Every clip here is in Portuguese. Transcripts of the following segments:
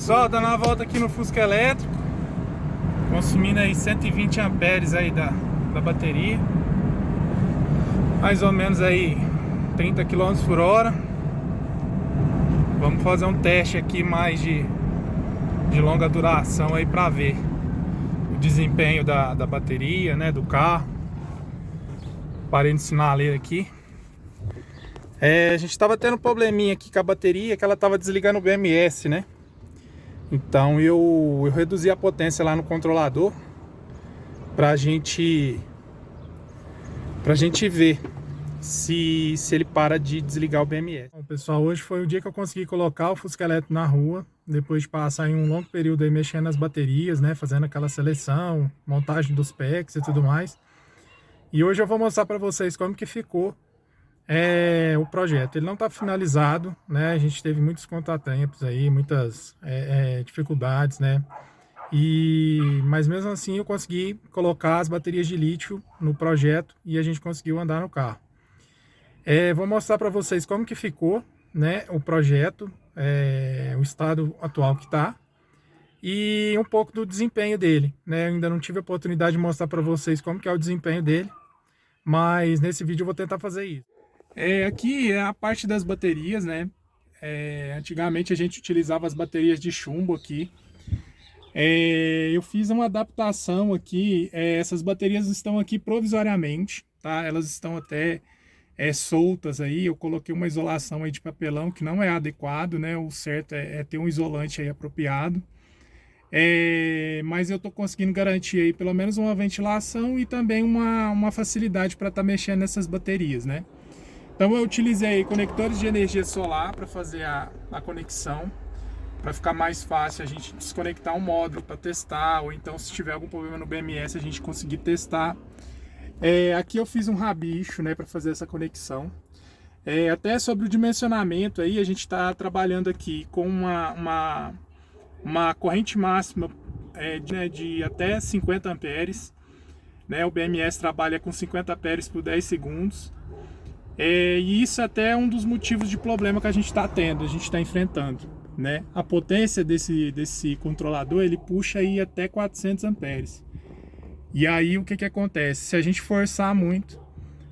Pessoal, dando uma volta aqui no Fusca elétrico, consumindo aí 120 amperes aí da bateria, mais ou menos aí 30 km por hora. Vamos fazer um teste aqui mais de longa duração aí para ver o desempenho da bateria, né, do carro. Parei no sinaleiro aqui. A gente estava tendo um probleminha aqui com a bateria, que ela estava desligando o BMS, né? Então eu reduzi a potência lá no controlador pra gente ver se ele para de desligar o BMS. Bom, pessoal, hoje foi o dia que eu consegui colocar o Fusca elétrico na rua, depois de passar em um longo período aí mexendo nas baterias, né, fazendo aquela seleção, montagem dos packs e tudo mais. E hoje eu vou mostrar para vocês como que ficou o projeto. Ele não está finalizado, né? A gente teve muitos contratempos aí, muitas dificuldades, né? Mas mesmo assim eu consegui colocar as baterias de lítio no projeto e a gente conseguiu andar no carro. Vou mostrar para vocês como que ficou, né, o projeto, o estado atual que está e um pouco do desempenho dele, né? Eu ainda não tive a oportunidade de mostrar para vocês como que é o desempenho dele, mas nesse vídeo eu vou tentar fazer isso. Aqui é a parte das baterias, né? Antigamente a gente utilizava as baterias de chumbo aqui. Eu fiz uma adaptação aqui. Essas baterias estão aqui provisoriamente, tá? Elas estão até soltas aí. Eu coloquei uma isolação aí de papelão que não é adequado, né? O certo é ter um isolante aí apropriado. Mas eu tô conseguindo garantir aí pelo menos uma ventilação e também uma facilidade para estar mexendo nessas baterias, né? Então eu utilizei conectores de energia solar para fazer a conexão, para ficar mais fácil a gente desconectar um módulo para testar, ou então se tiver algum problema no BMS a gente conseguir testar. Aqui eu fiz um rabicho, né, para fazer essa conexão. Até sobre o dimensionamento aí, a gente está trabalhando aqui com uma corrente máxima de até 50 amperes, né? O BMS trabalha com 50 amperes por 10 segundos. E isso até é um dos motivos de problema que a gente está tendo, a gente está enfrentando, né? A potência desse controlador, ele puxa aí até 400 amperes. E aí o que acontece? Se a gente forçar muito,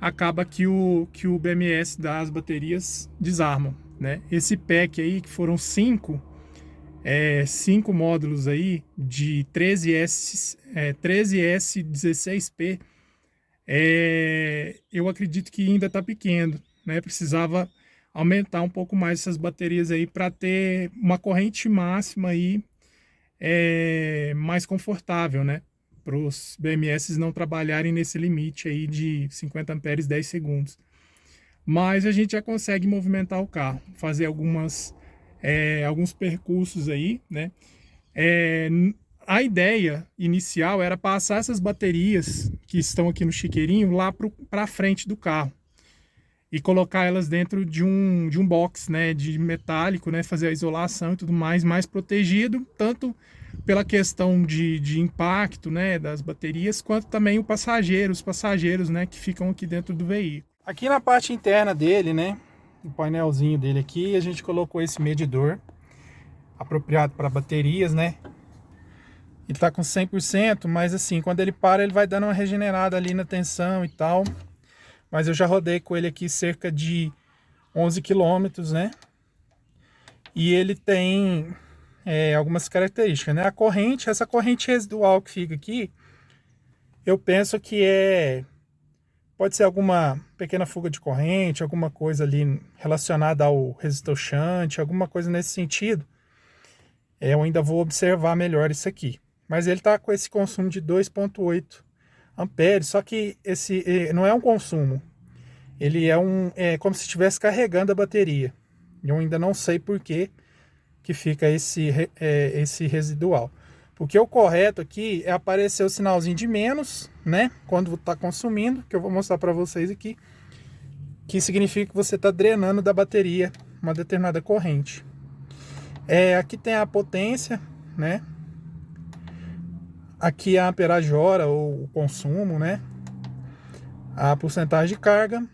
acaba que o BMS das baterias desarmam, né? Esse pack aí, que foram 5 módulos aí de 13S16P, eu acredito que ainda está pequeno, né? Precisava aumentar um pouco mais essas baterias aí para ter uma corrente máxima aí mais confortável, né? Para os BMS não trabalharem nesse limite aí de 50 amperes 10 segundos. Mas a gente já consegue movimentar o carro, fazer alguns percursos aí, né? A ideia inicial era passar essas baterias que estão aqui no chiqueirinho lá para frente do carro e colocar elas dentro de um box, né, de metálico, né, fazer a isolação e tudo mais protegido, tanto pela questão de impacto, né, das baterias, quanto também os passageiros, né, que ficam aqui dentro do veículo. Aqui na parte interna dele, né, o painelzinho dele aqui, a gente colocou esse medidor apropriado para baterias, né? Ele tá com 100%, mas assim, quando ele para, ele vai dando uma regenerada ali na tensão e tal. Mas eu já rodei com ele aqui cerca de 11 km, né? E ele tem algumas características, né? Essa corrente residual que fica aqui, eu penso que pode ser alguma pequena fuga de corrente, alguma coisa ali relacionada ao resistor shunt, alguma coisa nesse sentido. Eu ainda vou observar melhor isso aqui. Mas ele está com esse consumo de 2,8 amperes, só que esse não é um consumo. Ele é como se estivesse carregando a bateria. Eu ainda não sei por que fica esse residual. Porque o correto aqui é aparecer o sinalzinho de menos, né? Quando está consumindo, que eu vou mostrar para vocês aqui. Que significa que você está drenando da bateria uma determinada corrente. Aqui tem a potência, né? Aqui a amperagem hora ou o consumo, né? A porcentagem de carga.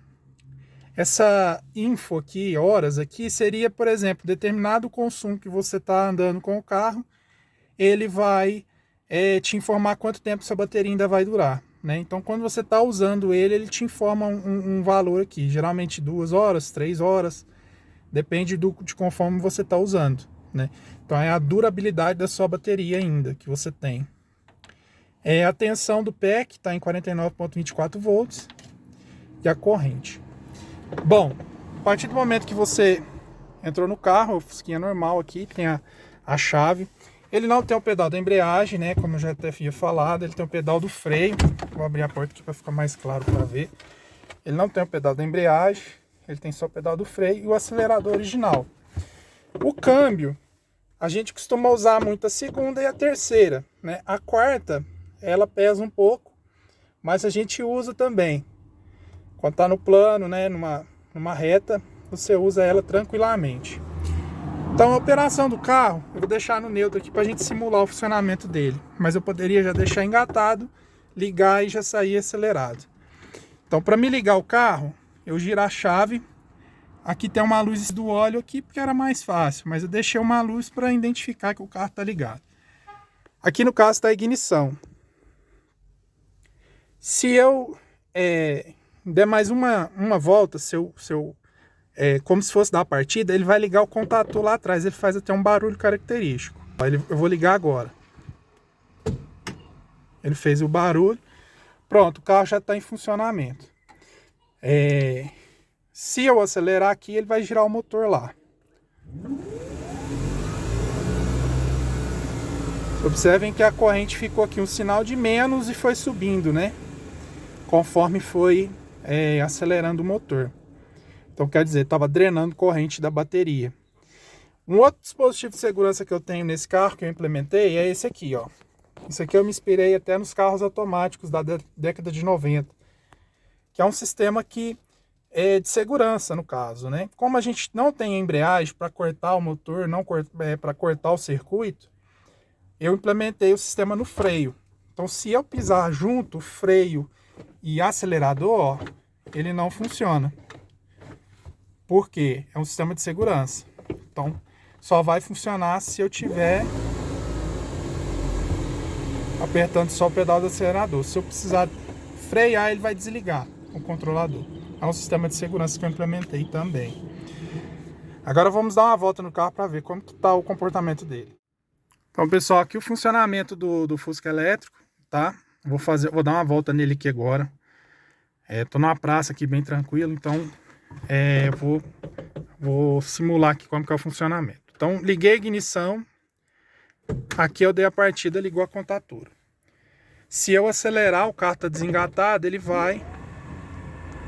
Essa info aqui, horas aqui, seria, por exemplo, determinado consumo que você está andando com o carro, ele vai te informar quanto tempo sua bateria ainda vai durar, né? Então, quando você está usando ele, ele te informa um valor aqui, geralmente 2 horas, 3 horas, depende de conforme você está usando, né? Então, é a durabilidade da sua bateria ainda que você tem. A tensão do PEC está em 49,24 volts e a corrente. Bom, a partir do momento que você entrou no carro, o Fusquinha normal aqui, tem a chave. Ele não tem o pedal da embreagem, né? Como eu já até havia falado, ele tem o pedal do freio. Vou abrir a porta aqui para ficar mais claro para ver. Ele não tem o pedal da embreagem, ele tem só o pedal do freio e o acelerador original. O câmbio, a gente costuma usar muito a segunda e a terceira, né? A quarta, ela pesa um pouco, mas a gente usa também. Quando está no plano, né, numa reta, você usa ela tranquilamente. Então a operação do carro, eu vou deixar no neutro aqui para a gente simular o funcionamento dele. Mas eu poderia já deixar engatado, ligar e já sair acelerado. Então para me ligar o carro, eu giro a chave. Aqui tem uma luz do óleo aqui porque era mais fácil, mas eu deixei uma luz para identificar que o carro está ligado. Aqui no caso está a ignição. Se eu der mais uma volta, como se fosse dar a partida, ele vai ligar o contator lá atrás, ele faz até um barulho característico. Eu vou ligar agora. Ele fez o barulho. Pronto, o carro já está em funcionamento. Se eu acelerar aqui, ele vai girar o motor lá. Observem que a corrente ficou aqui um sinal de menos e foi subindo, né? Conforme foi acelerando o motor. Então quer dizer, estava drenando corrente da bateria. Um outro dispositivo de segurança que eu tenho nesse carro, que eu implementei, é esse aqui, ó. Isso aqui eu me inspirei até nos carros automáticos da década de 90. Que é um sistema que é de segurança, no caso, né? Como a gente não tem embreagem para cortar o motor, para cortar o circuito, eu implementei o sistema no freio. Então se eu pisar junto o freio e acelerador, ó, ele não funciona. Por quê? É um sistema de segurança. Então, só vai funcionar se eu tiver apertando só o pedal do acelerador. Se eu precisar frear, ele vai desligar o controlador. É um sistema de segurança que eu implementei também. Agora vamos dar uma volta no carro para ver como está o comportamento dele. Então, pessoal, aqui o funcionamento do Fusca elétrico, tá? Vou dar uma volta nele aqui agora. Tô numa praça aqui bem tranquilo, então vou simular aqui como que é o funcionamento. Então liguei a ignição, aqui eu dei a partida, ligou a contatura. Se eu acelerar, o carro está desengatado, ele vai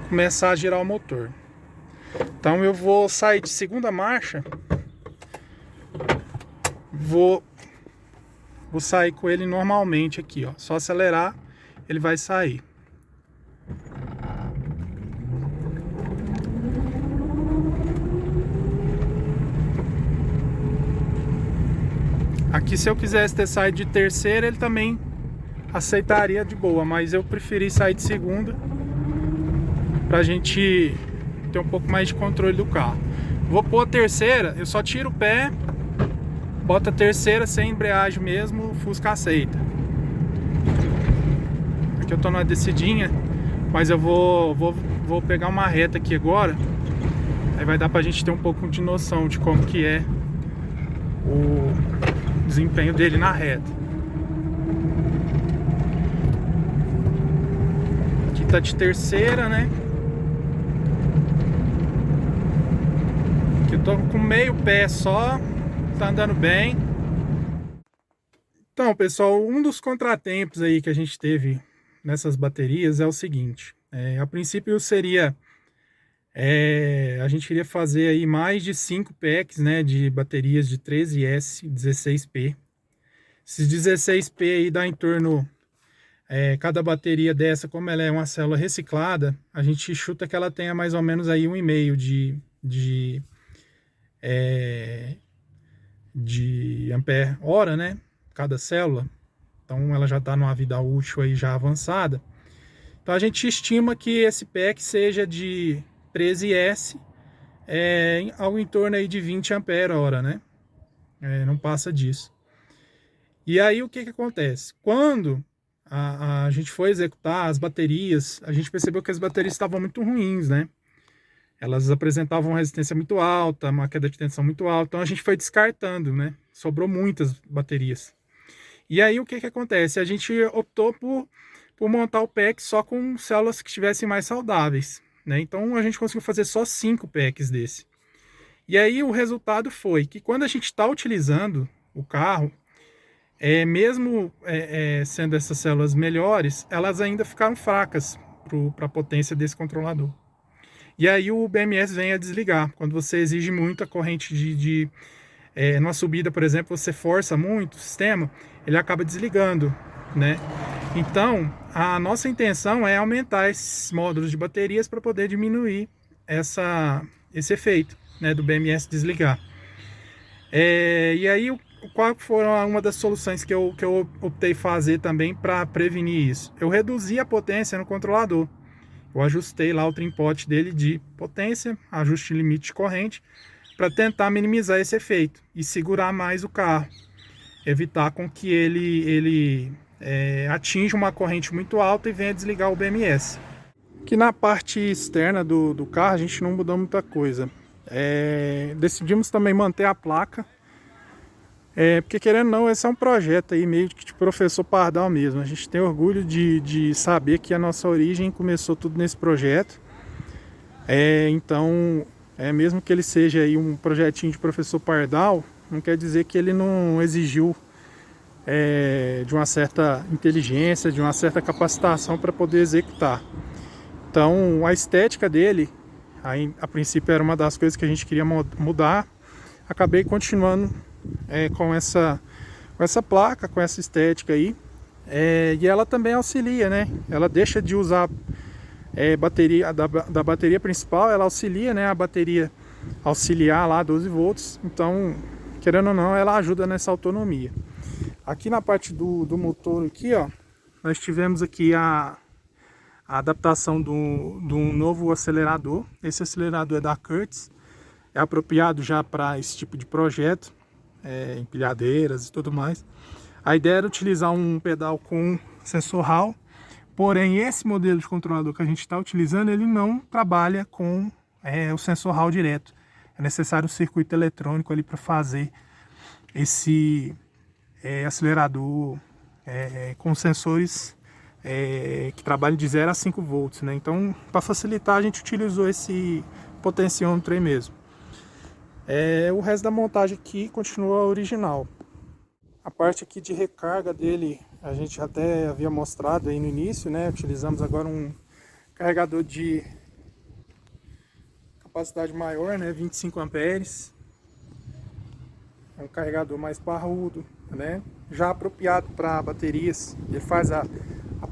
começar a girar o motor. Então eu vou sair de segunda marcha, vou sair com ele normalmente aqui, ó. Só acelerar, ele vai sair. Aqui se eu quisesse ter saído de terceira, ele também aceitaria de boa, mas eu preferi sair de segunda pra gente ter um pouco mais de controle do carro. Vou pôr a terceira, eu só tiro o pé, boto a terceira sem embreagem mesmo, o Fusca aceita. Aqui eu tô numa descidinha, mas eu vou pegar uma reta aqui agora. Aí vai dar pra gente ter um pouco de noção de como que é o desempenho dele na reta. Aqui tá de terceira, né? Aqui eu tô com meio pé só, tá andando bem. Então, pessoal, um dos contratempos aí que a gente teve nessas baterias é o seguinte. A princípio seria... a gente iria fazer aí mais de 5 packs, né, de baterias de 13S 16P. Esses 16P aí dá em torno, cada bateria dessa, como ela é uma célula reciclada, a gente chuta que ela tenha mais ou menos aí 1,5 de ampere-hora, né, cada célula. Então ela já está numa vida útil aí já avançada. Então a gente estima que esse pack seja de 13S, algo em torno aí de 20 ampere-hora, né? Não passa disso. E aí o que acontece? Quando a gente foi executar as baterias, a gente percebeu que as baterias estavam muito ruins, né? Elas apresentavam uma resistência muito alta, uma queda de tensão muito alta, então a gente foi descartando, né? Sobrou muitas baterias. E aí o que acontece? A gente optou por montar o pack só com células que estivessem mais saudáveis, né? Então a gente conseguiu fazer só 5 packs desse. E aí o resultado foi que quando a gente está utilizando o carro, mesmo sendo essas células melhores, elas ainda ficaram fracas para a potência desse controlador. E aí o BMS vem a desligar. Quando você exige muito a corrente numa subida, por exemplo, você força muito o sistema, ele acaba desligando, né? Então, a nossa intenção é aumentar esses módulos de baterias para poder diminuir esse efeito, né, do BMS desligar. E aí, qual foram uma das soluções que eu optei fazer também para prevenir isso? Eu reduzi a potência no controlador. Eu ajustei lá o trim-pot dele de potência, ajuste limite de corrente, para tentar minimizar esse efeito e segurar mais o carro, evitar com que ele atinja uma corrente muito alta e venha desligar o BMS. Aqui na parte externa do carro a gente não mudou muita coisa. Decidimos também manter a placa, porque querendo ou não, esse é um projeto aí meio que de professor Pardal mesmo. A gente tem orgulho de saber que a nossa origem começou tudo nesse projeto. Então, mesmo que ele seja aí um projetinho de professor Pardal, não quer dizer que ele não exigiu de uma certa inteligência, de uma certa capacitação para poder executar. Então, a estética dele, a princípio era uma das coisas que a gente queria mudar. Acabei continuando com essa placa, com essa estética aí, e ela também auxilia, né? Ela deixa de usar bateria da bateria principal, ela auxilia, né, a bateria auxiliar lá 12 volts, então querendo ou não ela ajuda nessa autonomia. Aqui na parte do motor aqui, ó, nós tivemos aqui a adaptação de um novo acelerador. Esse acelerador é da Curtis, é apropriado já para esse tipo de projeto, empilhadeiras e tudo mais. A ideia era utilizar um pedal com sensor Hall, porém esse modelo de controlador que a gente está utilizando, ele não trabalha com o sensor Hall direto. É necessário um circuito eletrônico ali para fazer esse acelerador com sensores que trabalham de 0 a 5 volts, né? Então, para facilitar, a gente utilizou esse potenciômetro aí mesmo. O resto da montagem aqui continua original. A parte aqui de recarga dele, a gente até havia mostrado aí no início, né? Utilizamos agora um carregador de capacidade maior, né? 25 amperes. É um carregador mais parrudo, né? Já apropriado para baterias. Ele faz a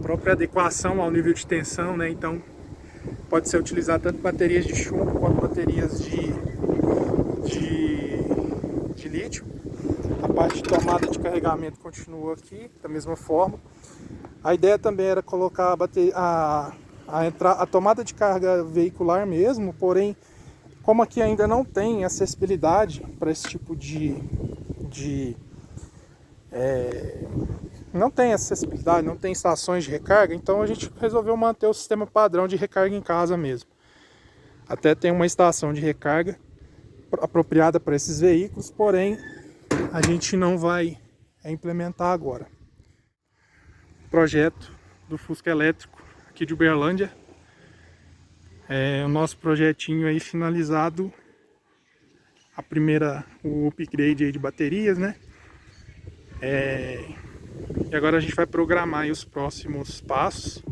própria adequação ao nível de tensão, né? Então pode ser utilizado tanto baterias de chumbo quanto baterias de lítio. A parte de tomada de carregamento continua aqui da mesma forma. A ideia também era colocar a tomada de carga veicular mesmo, porém, como aqui ainda não tem acessibilidade para esse tipo não tem acessibilidade, não tem estações de recarga, então a gente resolveu manter o sistema padrão de recarga em casa mesmo. Até tem uma estação de recarga apropriada para esses veículos, porém a gente não vai implementar agora. Projeto do Fusca elétrico aqui de Uberlândia. O nosso projetinho aí finalizado, o upgrade aí de baterias, né? E agora a gente vai programar aí os próximos passos.